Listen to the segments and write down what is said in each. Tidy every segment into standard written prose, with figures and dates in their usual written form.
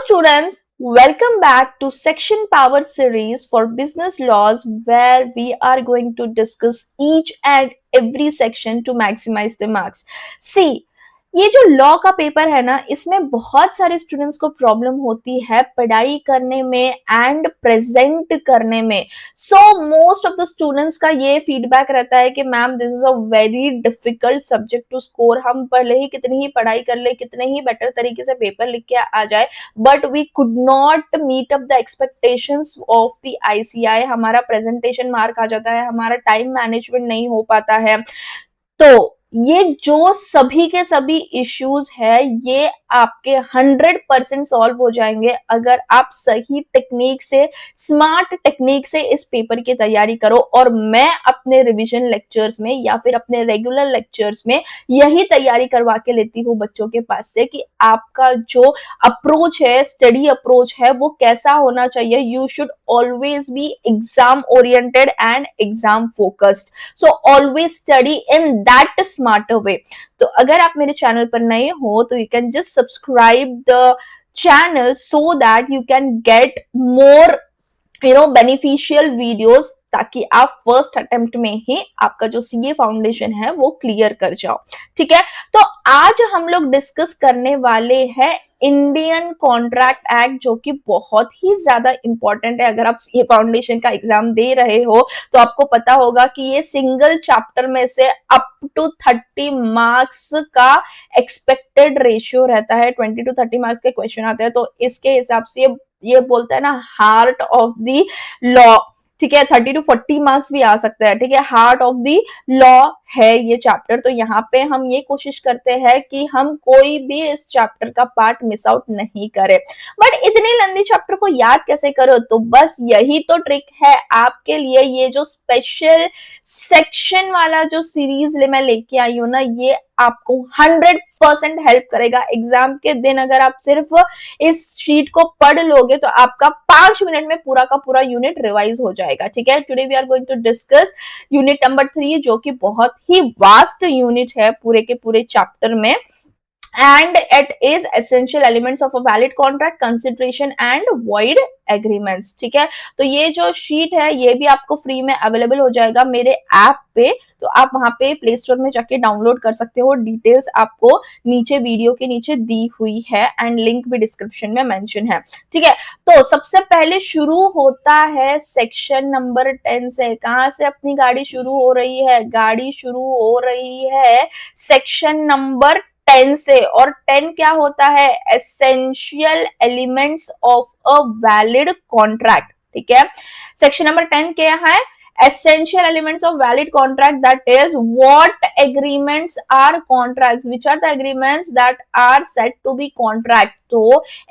students, welcome back to Section Power series for business laws where we are going to discuss each and every section to maximize the marks. See, ये जो law का paper है ना, इसमें बहुत सारे students को problem होती है पढ़ाई करने में एंड प्रेजेंट करने में. So most of the students का ये फीडबैक रहता है कि ma'am this is a very difficult subject to score. हम पहले ही कितनी ही पढ़ाई कर ले, कितने ही बेटर तरीके से पेपर लिख के आ जाए, but we could not meet up the expectations of the ICI. हमारा प्रेजेंटेशन मार्क आ जाता है, हमारा टाइम मैनेजमेंट नहीं हो पाता है. तो ये जो सभी के सभी इश्यूज है, ये आपके 100% सॉल्व हो जाएंगे अगर आप सही टेक्निक से, स्मार्ट टेक्निक से इस पेपर की तैयारी करो. और मैं अपने रिवीजन लेक्चर्स में या फिर अपने रेगुलर लेक्चर्स में यही तैयारी करवा के लेती हूँ बच्चों के पास से कि आपका जो अप्रोच है, स्टडी अप्रोच है, वो कैसा होना चाहिए. You should always be exam oriented and exam focused. So always study in that smarter वे. तो अगर आप मेरे चैनल पर नए हो तो you can just subscribe the channel so that you can get more beneficial videos, ताकि आप फर्स्ट अटेम्प्ट में ही आपका जो CA फाउंडेशन है वो क्लियर कर जाओ. ठीक है, तो आज हम लोग डिस्कस करने वाले हैं इंडियन कॉन्ट्रैक्ट एक्ट, जो कि बहुत ही ज्यादा इंपॉर्टेंट है. अगर आप CA फाउंडेशन का एग्जाम दे रहे हो तो आपको पता होगा कि ये सिंगल चैप्टर में से अप टू 30 मार्क्स का एक्सपेक्टेड रेशियो रहता है. 20 to 30 मार्क्स के क्वेश्चन आते हैं. तो इसके हिसाब से ये बोलता है ना, हार्ट ऑफ द लॉ. ठीक है, 30 to 40 मार्क्स भी आ सकता है. ठीक है, हार्ट ऑफ द लॉ है ये चैप्टर. तो यहाँ पे हम ये कोशिश करते हैं कि हम कोई भी इस चैप्टर का पार्ट मिस आउट नहीं करें. बट इतने लंबे चैप्टर को याद कैसे करो? तो बस यही तो ट्रिक है आपके लिए. ये जो स्पेशल सेक्शन वाला जो सीरीज मैं लेके आई हूँ ना, ये आपको 100% हेल्प करेगा. एग्जाम के दिन अगर आप सिर्फ इस शीट को पढ़ लोगे तो आपका 5 मिनट में पूरा का पूरा यूनिट रिवाइज हो जाएगा. ठीक है, today we are going to discuss unit number 3, जो कि बहुत ही वास्ट यूनिट है पूरे के पूरे चैप्टर में. And it is essential elements of a valid contract, consideration and void agreements. ठीक है, तो ये जो शीट है ये भी आपको फ्री में अवेलेबल हो जाएगा मेरे ऐप पे. तो आप वहां पे प्ले स्टोर में जाके डाउनलोड कर सकते हो. डिटेल्स आपको नीचे वीडियो के नीचे दी हुई है एंड लिंक भी डिस्क्रिप्शन में मेंशन है. ठीक है, तो सबसे पहले शुरू होता है सेक्शन नंबर 10 से. कहां से अपनी गाड़ी शुरू हो रही है? गाड़ी शुरू हो रही है सेक्शन नंबर 10 से. और 10 क्या होता है? Essential elements of a valid contract. ठीक है, सेक्शन नंबर 10 क्या है? essential elements of valid contract, that is what agreements are contracts, which are the agreements that are said to be contract. तो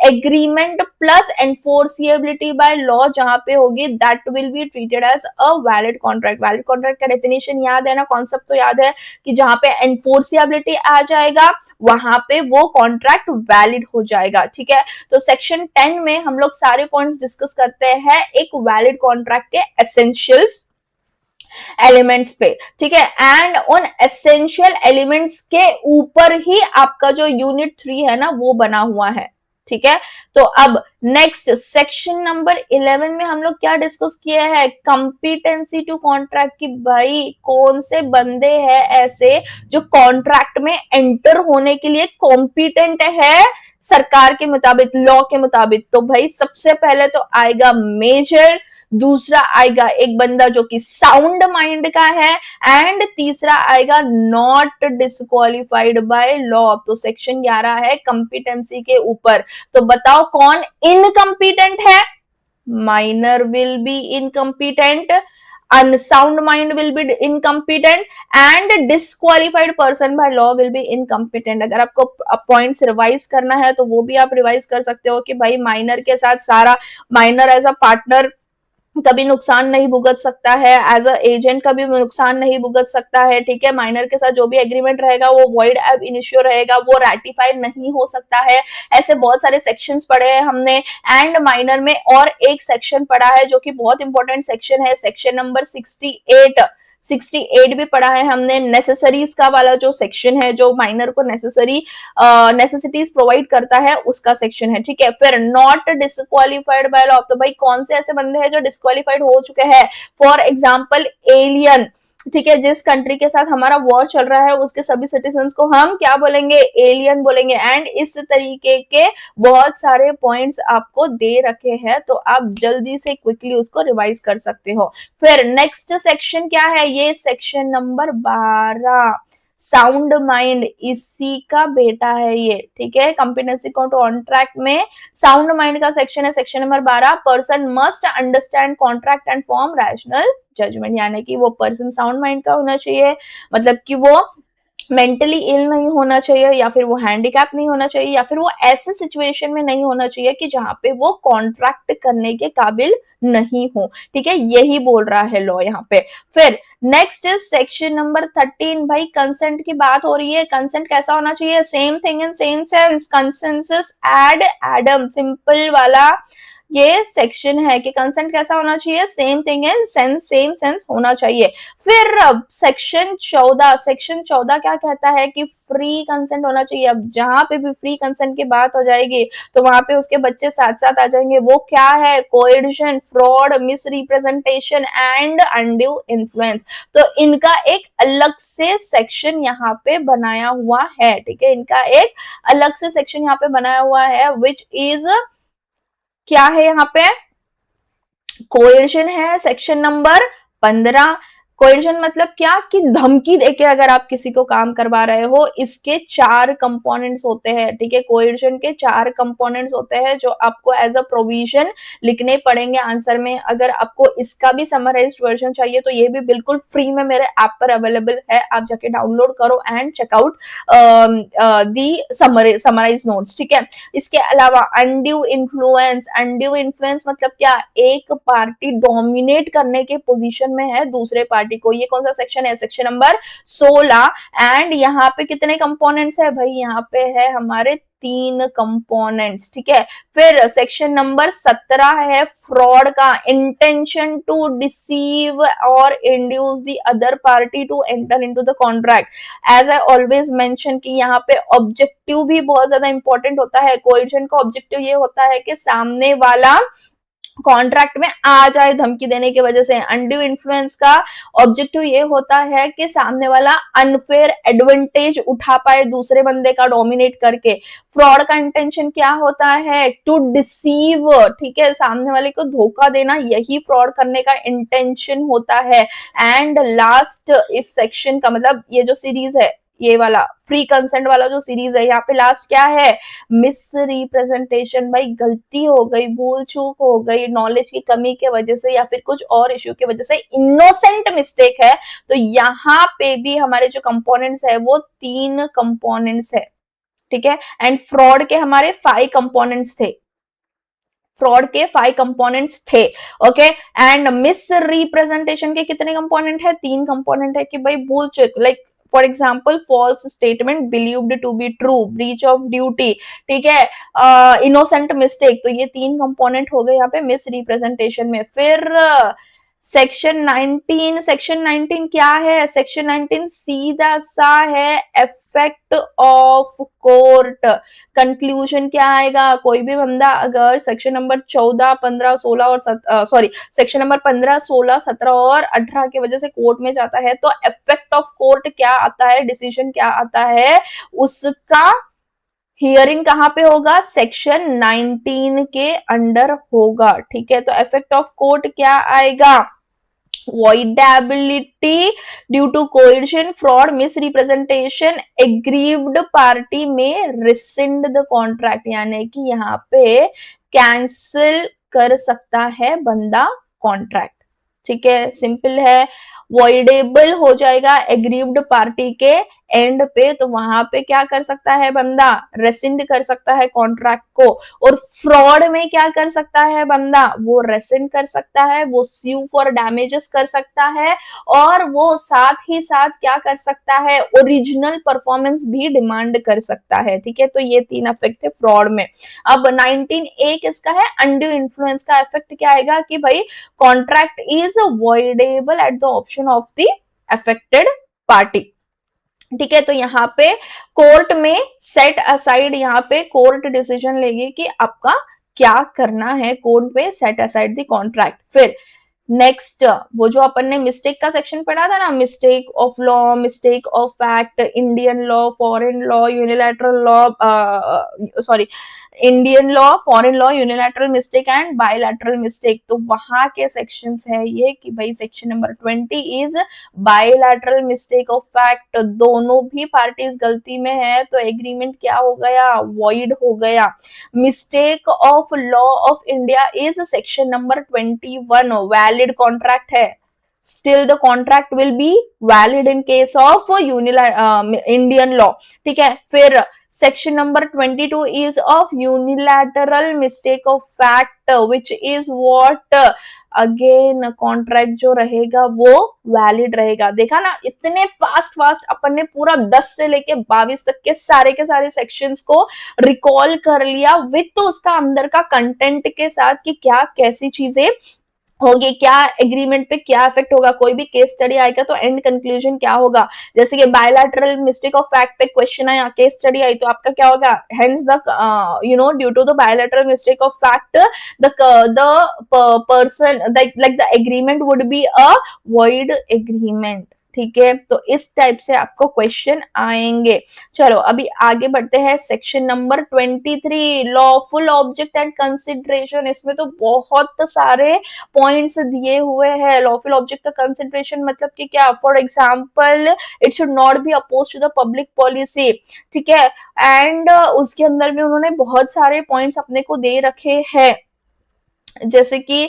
agreement plus enforceability by law जहां पे होगी, that will be treated as a valid contract. valid contract का definition याद है ना, concept तो याद है कि जहां पे enforceability आ जाएगा वहां पे वो कॉन्ट्रैक्ट वैलिड हो जाएगा. ठीक है, तो सेक्शन 10 में हम लोग सारे पॉइंट्स डिस्कस करते हैं एक वैलिड कॉन्ट्रैक्ट के एसेंशियल्स एलिमेंट्स पे. ठीक है, एंड उन एसेंशियल एलिमेंट्स के ऊपर ही आपका जो यूनिट 3 है ना वो बना हुआ है. ठीक है, तो अब नेक्स्ट सेक्शन नंबर 11 में हम लोग क्या डिस्कस किए हैं? कंपिटेंसी टू कॉन्ट्रैक्ट की भाई कौन से बंदे हैं ऐसे जो कॉन्ट्रैक्ट में एंटर होने के लिए कॉम्पिटेंट है सरकार के मुताबिक, लॉ के मुताबिक. तो भाई सबसे पहले तो आएगा मेजर, दूसरा आएगा एक बंदा जो कि साउंड माइंड का है, एंड तीसरा आएगा नॉट डिस्क्वालिफाइड बाय लॉ. तो सेक्शन 11 है कंपिटेंसी के ऊपर. तो बताओ कौन इनकम्पिटेंट है? Minor will be incompetent, unsound mind will be incompetent and disqualified person by law will be incompetent. अगर आपको पॉइंट्स रिवाइज करना है तो वो भी आप रिवाइज कर सकते हो कि भाई माइनर के साथ सारा, माइनर एज अ पार्टनर कभी नुकसान नहीं भुगत सकता है, एज अ एजेंट कभी नुकसान नहीं भुगत सकता है. ठीक है, माइनर के साथ जो भी एग्रीमेंट रहेगा वो वॉइड एब इनिशियो रहेगा, वो रैटिफाई नहीं हो सकता है. ऐसे बहुत सारे सेक्शंस पढ़े हैं हमने. एंड माइनर में और एक सेक्शन पढ़ा है जो कि बहुत इंपॉर्टेंट सेक्शन है, सेक्शन नंबर 68. 68 भी पढ़ा है हमने। नेसेसरीज का वाला जो सेक्शन है, जो माइनर को नेसेसिटीज प्रोवाइड करता है, उसका सेक्शन है, ठीक है। फिर नॉट डिस्क्वालिफाइड बाय लॉ, तो भाई कौन से ऐसे बंदे हैं जो डिस्क्वालिफाइड हो चुके हैं, फॉर एग्जाम्पल एलियन, ठीक है। जिस कंट्री के साथ हमारा वॉर चल रहा है उसके सभी सिटीजन को हम क्या बोलेंगे, एलियन बोलेंगे। एंड इस तरीके के बहुत सारे पॉइंट्स आपको दे रखे हैं, तो आप जल्दी से क्विकली उसको रिवाइज कर सकते हो। फिर नेक्स्ट सेक्शन क्या है, ये सेक्शन नंबर 12, साउंड माइंड, इसी का बेटा है ये, ठीक है। कंप्रीहेंसिव कॉन्ट्रैक्ट में साउंड माइंड का सेक्शन है, section number 12, person must understand contract and form rational judgement, यानी कि वो पर्सन साउंड माइंड का होना चाहिए, मतलब कि वो मेंटली इल नहीं होना चाहिए, या फिर वो हैंडीकैप नहीं होना चाहिए, या फिर वो ऐसे सिचुएशन में नहीं होना चाहिए कि जहां पे वो कॉन्ट्रैक्ट करने के काबिल नहीं हो, ठीक है। यही बोल रहा है लॉ यहाँ पे। फिर नेक्स्ट इज सेक्शन नंबर 13, भाई कंसेंट की बात हो रही है। कंसेंट कैसा होना चाहिए, same thing in same sense, consensus ad idem, simple वाला ये सेक्शन है कि कंसेंट कैसा होना चाहिए, same thing in sense, same sense होना चाहिए। फिर अब सेक्शन 14, सेक्शन 14 क्या कहता है कि फ्री कंसेंट होना चाहिए। अब जहां पे भी फ्री कंसेंट की बात हो जाएगी तो वहां पे उसके बच्चे साथ साथ आ जाएंगे। वो क्या है, coercion, fraud, misrepresentation and undue influence. तो इनका एक अलग से सेक्शन यहाँ पे बनाया हुआ है, ठीक है। इनका एक अलग से सेक्शन यहाँ पे बनाया हुआ है, विच इज क्या है, यहाँ पे कोएर्शन है, सेक्शन नंबर 15। कोएर्शन मतलब क्या, कि धमकी देके अगर आप किसी को काम करवा रहे हो, इसके 4 कंपोनेंट्स होते हैं, ठीक है। कोएर्शन के 4 कंपोनेंट्स होते हैं जो आपको एज अ प्रोविजन लिखने पड़ेंगे आंसर में। अगर आपको इसका भी समराइज्ड वर्जन चाहिए तो ये भी बिल्कुल फ्री में मेरे ऐप पर अवेलेबल है, आप जाके डाउनलोड करो and check out the summarise notes, ठीक है। इसके अलावा अनड्यू इन्फ्लुएंस, अनड्यू इन्फ्लुएंस मतलब क्या, एक पार्टी डोमिनेट करने के पोजीशन में है दूसरे पार्टी को। ये कौन सा सेक्शन है, सेक्शन नंबर 16। एंड यहाँ पे कितने कंपोनेंट्स है भाई, यहाँ पे है हमारे 3 कंपोनेंट्स, ठीक है। फिर सेक्शन नंबर 17 है फ्रॉड का, इंटेंशन टू डिसीव और induce the other party to enter into the contract. As I always mention कि यहाँ पे ऑब्जेक्टिव भी बहुत ज्यादा इंपॉर्टेंट होता है। कोएर्शन का ऑब्जेक्टिव ये होता है कि सामने वाला कॉन्ट्रैक्ट में आ जाए धमकी देने की वजह से। अनड्यू इन्फ्लुएंस का ऑब्जेक्टिव ये होता है कि सामने वाला अनफेयर एडवांटेज उठा पाए दूसरे बंदे का डोमिनेट करके। फ्रॉड का इंटेंशन क्या होता है, टू डिसीव, ठीक है, सामने वाले को धोखा देना, यही फ्रॉड करने का इंटेंशन होता है। एंड लास्ट इस सेक्शन का मतलब ये जो सीरीज है, ये वाला फ्री कंसेंट वाला जो सीरीज है, यहाँ पे लास्ट क्या है, मिस रिप्रेजेंटेशन। भाई गलती हो गई, भूल चूक हो गई, नॉलेज की कमी के वजह से या फिर कुछ और इश्यू की वजह से इनोसेंट मिस्टेक है, तो यहाँ पे भी हमारे जो कंपोनेंट्स है वो 3 कंपोनेंट्स है, ठीक है। एंड फ्रॉड के हमारे 5 कंपोनेंट्स थे, फ्रॉड के 5 कंपोनेंट्स थे, ओके। एंड मिस रिप्रेजेंटेशन के कितने कंपोनेंट है, 3 कंपोनेंट है कि भाई भूल चूक, like for example false statement believed to be true, breach of duty, ठीक है, इनोसेंट मिस्टेक। तो ये 3 कंपोनेंट हो गए यहाँ पे मिस रिप्रेजेंटेशन में। फिर सेक्शन 19, सेक्शन 19 क्या है, सेक्शन 19 सीधा सा है इफेक्ट ऑफ कोर्ट। कंक्लूजन क्या आएगा, कोई भी बंदा अगर सेक्शन नंबर 14, 15, 16 और सॉरी सेक्शन नंबर 15, 16, 17 और 18 की वजह से कोर्ट में जाता है तो इफेक्ट ऑफ कोर्ट क्या आता है, डिसीजन क्या आता है, उसका हियरिंग कहां पे होगा, सेक्शन 19 के अंडर होगा, ठीक है। तो इफेक्ट ऑफ कोर्ट क्या आएगा, voidability due to coercion, fraud, misrepresentation, aggrieved party में rescind the contract, यानी कि यहाँ पे कैंसिल कर सकता है बंदा कॉन्ट्रैक्ट, ठीक है, सिंपल है। वॉइडेबल हो जाएगा एग्रीव्ड पार्टी के एंड पे, तो वहां पे क्या कर सकता है बंदा, रेसिंड कर सकता है कॉन्ट्रैक्ट को। और फ्रॉड में क्या कर सकता है बंदा, वो रेसिंड कर सकता है, वो स्यू फॉर डैमेजेस कर सकता है, और वो साथ ही साथ क्या कर सकता है, ओरिजिनल परफॉर्मेंस भी डिमांड कर सकता है, ठीक है। तो ये 3 इफेक्ट है फ्रॉड में। अब 19A किसका है, अनड्यू इन्फ्लुएंस का इफेक्ट क्या आएगा कि भाई contract is voidable at the option of the affected party. ठीक है, तो यहाँ पे कोर्ट में सेट असाइड, यहाँ पे कोर्ट डिसीजन लेगी कि आपका क्या करना है, कोर्ट पे सेट असाइड द कॉन्ट्रैक्ट। फिर नेक्स्ट, वो जो अपन ने मिस्टेक का सेक्शन पढ़ा था ना, mistake of law, mistake of fact, Indian law, foreign law, unilateral law, sorry, Indian law, foreign law, unilateral mistake and bilateral mistake. तो वहां के सेक्शंस है ये कि भाई section number 20 is bilateral mistake of fact, दोनों भी पार्टीज गलती में है तो एग्रीमेंट क्या हो गया, वॉइड हो गया। Mistake of law of India is section number 21, valid contract है, still the contract will be valid in case of Indian law। ठीक है, फिर section number 22 is of unilateral mistake of fact which is what again contract जो रहेगा वो valid रहेगा। देखा ना, इतने फास्ट अपन ने पूरा 10 से लेके 22 तक के सारे सेक्शंस को रिकॉल कर लिया विथ तो उसका अंदर का कंटेंट के साथ कि क्या कैसी चीजें होगी, क्या एग्रीमेंट पे क्या इफेक्ट होगा, कोई भी केस स्टडी आएगा तो एंड कंक्लूजन क्या होगा। जैसे कि बायलैटरल मिस्टेक ऑफ फैक्ट पे क्वेश्चन आया, केस स्टडी आई, तो आपका क्या होगा, hence the due to the bilateral mistake of fact the person like the agreement would be a void agreement. ठीक है, तो इस टाइप से आपको क्वेश्चन आएंगे। चलो अभी आगे बढ़ते हैं, section number 23, lawful object and consideration. इसमें तो बहुत सारे पॉइंट्स दिए हुए हैं। लॉफुल ऑब्जेक्ट का कंसिडरेशन मतलब कि क्या, for example it should not be oppose to the public policy. ठीक है, एंड उसके अंदर भी उन्होंने बहुत सारे पॉइंट्स अपने को दे रखे हैं, जैसे कि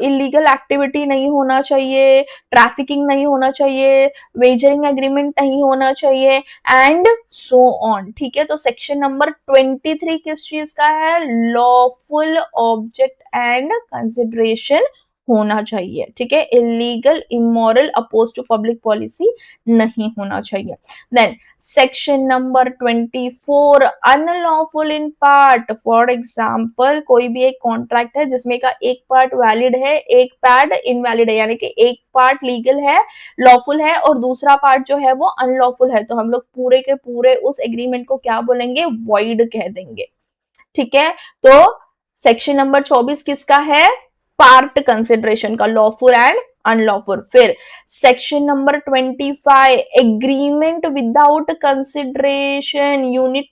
इलीगल एक्टिविटी नहीं होना चाहिए, ट्रैफिकिंग नहीं होना चाहिए, वेजरिंग एग्रीमेंट नहीं होना चाहिए एंड सो ऑन। ठीक है, तो सेक्शन नंबर 23 किस चीज का है, लॉफुल ऑब्जेक्ट एंड कंसिडरेशन होना चाहिए। ठीक है, illegal, immoral, oppose to public policy नहीं होना चाहिए। Then section number 24, unlawful in part. For example कोई भी एक कॉन्ट्रैक्ट है जिसमें का एक पार्ट वैलिड है, एक पार्ट इनवैलिड है, यानी कि एक पार्ट लीगल है, लॉफुल है और दूसरा पार्ट जो है वो अनलॉफुल है, तो हम लोग पूरे के पूरे उस एग्रीमेंट को क्या बोलेंगे, वॉइड कह देंगे। ठीक है, तो सेक्शन नंबर 24 किसका है, पार्ट कंसिडरेशन का, लॉफुल एंड अनलॉफुल। फिर section number 25, agreement without consideration, unit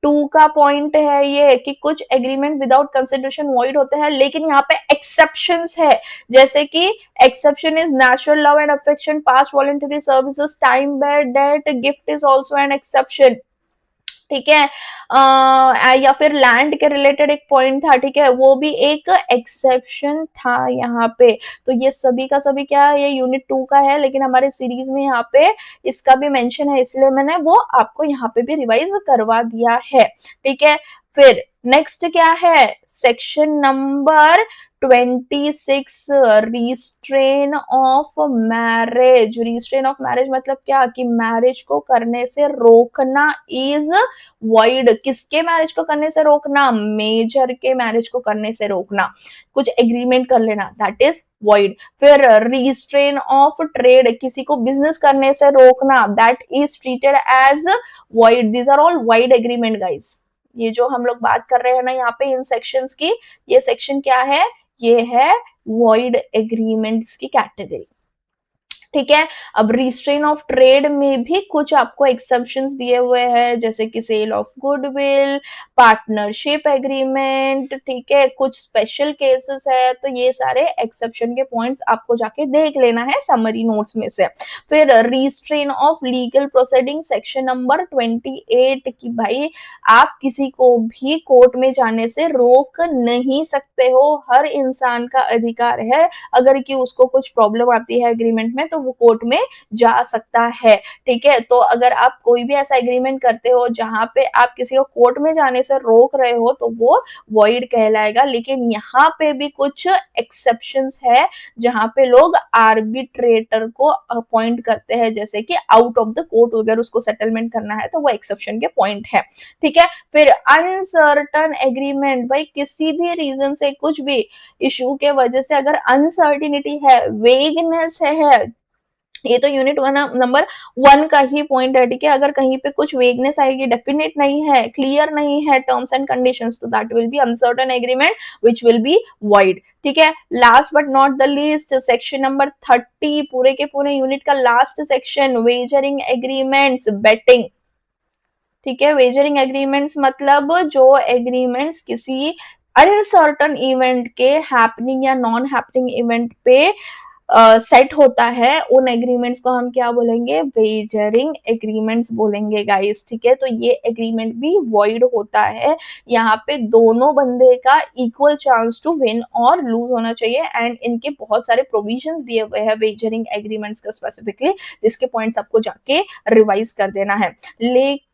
2 का पॉइंट है ये कि कुछ एग्रीमेंट विदाउट कंसिडरेशन वॉइड होते हैं, लेकिन यहाँ पे एक्सेप्शंस है, जैसे कि exception is natural love and affection, past voluntary services, time bed date, gift is also an exception. ठीक है, या फिर लैंड के रिलेटेड एक पॉइंट था, ठीक है, वो भी एक एक्सेप्शन था यहाँ पे। तो ये सभी का सभी क्या है, ये यूनिट 2 का है, लेकिन हमारे सीरीज में यहाँ पे इसका भी मेंशन है, इसलिए मैंने वो आपको यहाँ पे भी रिवाइज करवा दिया है। ठीक है, फिर नेक्स्ट क्या है, section number 26, restrain of marriage. Restrain of marriage मतलब क्या, कि मैरिज को करने से रोकना इज वॉइड। किसके मैरिज को करने से रोकना, मेजर के मैरिज को करने से रोकना, कुछ एग्रीमेंट कर लेना, दैट इज वॉइड। फिर रिस्ट्रेन ऑफ ट्रेड, किसी को बिजनेस करने से रोकना, that is treated as void. These are all void agreement guys. ये जो हम लोग बात कर रहे हैं ना यहाँ पे इन सेक्शंस की, ये सेक्शन क्या है, ये है वॉइड एग्रीमेंट्स की कैटेगरी। ठीक है, अब रिस्ट्रेन ऑफ ट्रेड में भी कुछ आपको एक्सेप्शंस दिए हुए हैं, जैसे कि sale of goodwill, partnership agreement. ठीक है, कुछ स्पेशल केसेस है, तो ये सारे एक्सेप्शन के पॉइंट्स आपको जाके देख लेना है समरी नोट्स में से। फिर restraint of legal proceeding, section number 28 की भाई आप किसी को भी कोर्ट में जाने से रोक नहीं सकते हो, हर इंसान का अधिकार है अगर कि उसको कुछ प्रॉब्लम आती है एग्रीमेंट में तो वो कोर्ट में जा सकता है। ठीक है, तो अगर आप कोई भी ऐसा एग्रीमेंट करते हो जहां पे आप किसी को कोर्ट में जाने से रोक रहे हो तो वो वॉइड कहलाएगा। लेकिन यहाँ पे भी कुछ एक्सेप्शंस है जहां पे लोग आर्बिट्रेटर को अपॉइंट करते हैं, जैसे कि आउट ऑफ द कोर्ट अगर उसको सेटलमेंट करना है तो वो एक्सेप्शन के पॉइंट है। ठीक है, फिर अनसर्टन एग्रीमेंट, भाई किसी भी रीजन से कुछ भी इशू के वजह से अगर अनसर्टिनिटी है, वेगनेस है, ये तो यूनिट वन नंबर वन का ही पॉइंट है। ठीक है, अगर कहीं पे कुछ वेगनेस आएगी, डेफिनेट नहीं है, क्लियर नहीं है टर्म्स एंड कंडीशंस, तो that will be uncertain agreement which will be void. ठीक है, last but not the least section number 30, पूरे के पूरे यूनिट का last section, wagering agreements, betting. ठीक है, वेजरिंग एग्रीमेंट्स मतलब जो एग्रीमेंट्स किसी अनसर्टन इवेंट के हैपनिंग या नॉन हैपनिंग इवेंट पे सेट होता है, उन एग्रीमेंट्स को हम क्या बोलेंगे, वेजरिंग एग्रीमेंट्स बोलेंगे गाइस। ठीक है, तो ये एग्रीमेंट भी वॉइड होता है। यहाँ पे दोनों बंदे का इक्वल चांस टू विन और लूज होना चाहिए, एंड इनके बहुत सारे प्रोविजंस दिए हुए हैं वेजरिंग एग्रीमेंट्स का स्पेसिफिकली, जिसके पॉइंट्स आपको जाके रिवाइज कर देना है। लेकिन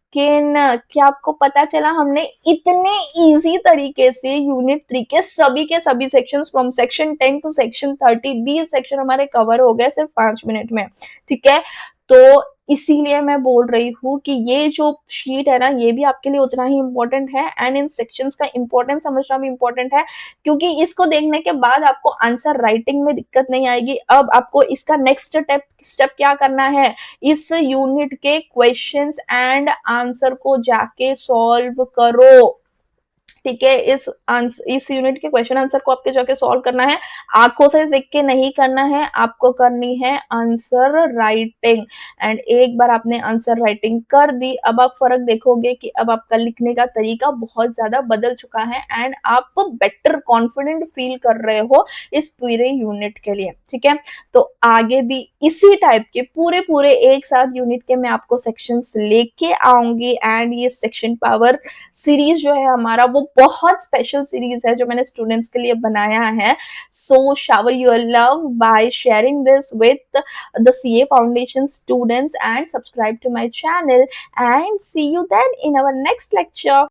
क्या आपको पता चला, हमने इतने इजी तरीके से यूनिट 3 के सभी sections from section 10 to section 30 20 section हमारे कवर हो गए सिर्फ 5 मिनट में। ठीक है, तो इसीलिए मैं बोल रही हूँ कि ये जो शीट है ना, ये भी आपके लिए उतना ही इम्पोर्टेंट है, एंड इन सेक्शंस का इम्पोर्टेंस समझना भी इम्पोर्टेंट है, क्योंकि इसको देखने के बाद आपको आंसर राइटिंग में दिक्कत नहीं आएगी। अब आपको इसका नेक्स्ट स्टेप क्या करना है, इस यूनिट के क्वेश्चंस एंड आंसर को जाके सॉल्व करो। ठीक है, इस यूनिट के क्वेश्चन आंसर को आपके जाके सॉल्व करना है, आंखों से देख के नहीं करना है, आपको करनी है आंसर राइटिंग। एंड एक बार आपने आंसर राइटिंग कर दी, अब आप फर्क देखोगे कि अब आपका लिखने का तरीका बहुत ज्यादा बदल चुका है, एंड आप बेटर कॉन्फिडेंट फील कर रहे हो इस पूरे यूनिट के लिए। ठीक है, तो आगे भी इसी टाइप के पूरे पूरे एक साथ यूनिट के मैं आपको सेक्शंस लेके आऊंगी, एंड ये सेक्शन पावर सीरीज जो है हमारा, वो बहुत स्पेशल सीरीज है जो मैंने स्टूडेंट्स के लिए बनाया है। So shower your love by sharing this with the CA foundation students, and subscribe to my channel, and see you then in our next lecture.